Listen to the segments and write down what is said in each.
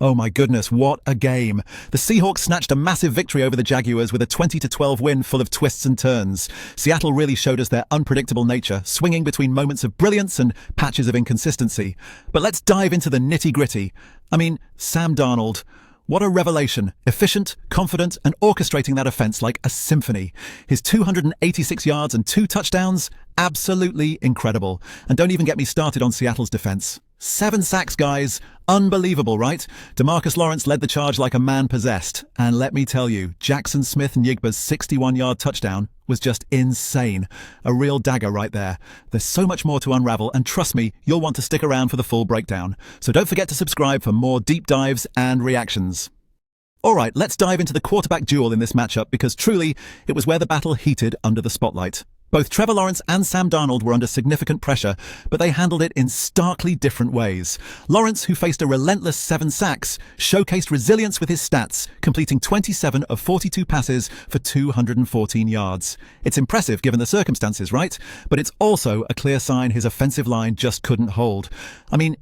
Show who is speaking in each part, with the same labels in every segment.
Speaker 1: Oh my goodness, what a game. The Seahawks snatched a massive victory over the Jaguars with a 20-12 win full of twists and turns. Seattle really showed us their unpredictable nature, swinging between moments of brilliance and patches of inconsistency. But let's dive into the nitty-gritty. Sam Darnold. What a revelation. Efficient, confident, and orchestrating that offense like a symphony. His 286 yards and 2 touchdowns? Absolutely incredible. And don't even get me started on Seattle's defense. 7 sacks, guys. Unbelievable, right? DeMarcus Lawrence led the charge like a man possessed. And let me tell you, Jaxon Smith-Njigba's 61-yard touchdown was just insane. A real dagger right there. There's so much more to unravel, and trust me, you'll want to stick around for the full breakdown. So don't forget to subscribe for more deep dives and reactions. Alright, let's dive into the quarterback duel in this matchup because truly, it was where the battle heated under the spotlight. Both Trevor Lawrence and Sam Darnold were under significant pressure, but they handled it in starkly different ways. Lawrence, who faced a relentless 7 sacks, showcased resilience with his stats, completing 27 of 42 passes for 214 yards. It's impressive given the circumstances, right? But it's also a clear sign his offensive line just couldn't hold.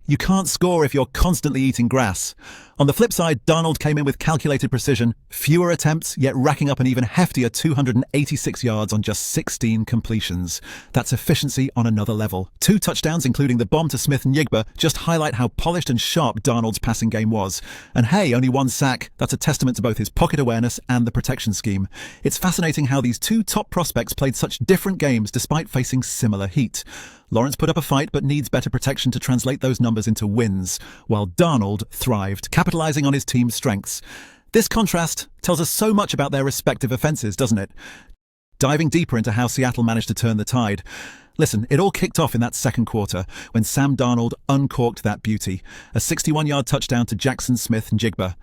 Speaker 1: You can't score if you're constantly eating grass. On the flip side, Darnold came in with calculated precision, fewer attempts, yet racking up an even heftier 286 yards on just 16 completions. That's efficiency on another level. 2 touchdowns, including the bomb to Smith-Njigba, just highlight how polished and sharp Darnold's passing game was. And hey, only 1 sack. That's a testament to both his pocket awareness and the protection scheme. It's fascinating how these 2 top prospects played such different games despite facing similar heat. Lawrence put up a fight but needs better protection to translate those numbers into wins, while Darnold thrived, capitalizing on his team's strengths. This contrast tells us so much about their respective offenses, doesn't it? Diving deeper into how Seattle managed to turn the tide. Listen, it all kicked off in that second quarter when Sam Darnold uncorked that beauty. A 61-yard touchdown to Jaxon Smith-Njigba.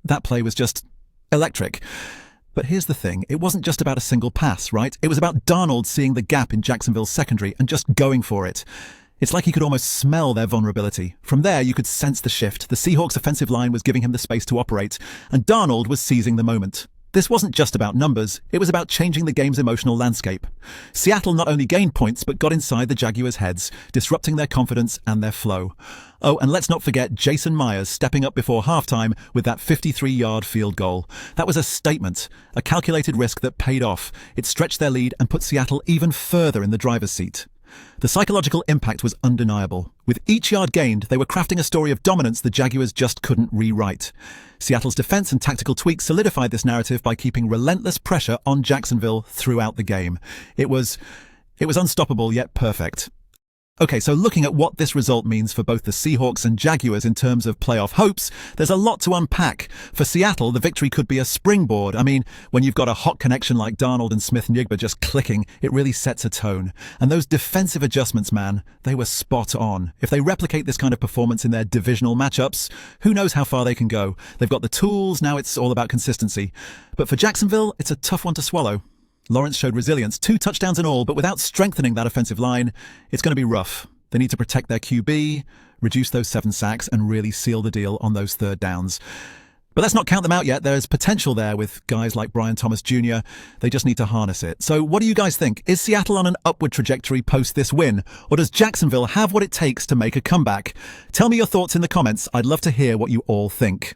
Speaker 1: That play was just electric. But here's the thing, it wasn't just about a single pass, right? It was about Darnold seeing the gap in Jacksonville's secondary and just going for it. It's like he could almost smell their vulnerability. From there, you could sense the shift. The Seahawks' offensive line was giving him the space to operate, and Darnold was seizing the moment. This wasn't just about numbers, it was about changing the game's emotional landscape. Seattle not only gained points, but got inside the Jaguars' heads, disrupting their confidence and their flow. Oh, and let's not forget Jason Myers stepping up before halftime with that 53-yard field goal. That was a statement, a calculated risk that paid off. It stretched their lead and put Seattle even further in the driver's seat. The psychological impact was undeniable. With each yard gained, they were crafting a story of dominance the Jaguars just couldn't rewrite. Seattle's defense and tactical tweaks solidified this narrative by keeping relentless pressure on Jacksonville throughout the game. It was unstoppable yet perfect. Okay, so looking at what this result means for both the Seahawks and Jaguars in terms of playoff hopes, there's a lot to unpack. For Seattle, the victory could be a springboard. When you've got a hot connection like Darnold and Smith-Njigba just clicking, it really sets a tone. And those defensive adjustments, man, they were spot on. If they replicate this kind of performance in their divisional matchups, who knows how far they can go. They've got the tools, now it's all about consistency. But for Jacksonville, it's a tough one to swallow. Lawrence showed resilience, 2 touchdowns and all, but without strengthening that offensive line, it's going to be rough. They need to protect their QB, reduce those 7 sacks, and really seal the deal on those 3rd downs. But let's not count them out yet. There's potential there with guys like Brian Thomas Jr. They just need to harness it. So what do you guys think? Is Seattle on an upward trajectory post this win? Or does Jacksonville have what it takes to make a comeback? Tell me your thoughts in the comments. I'd love to hear what you all think.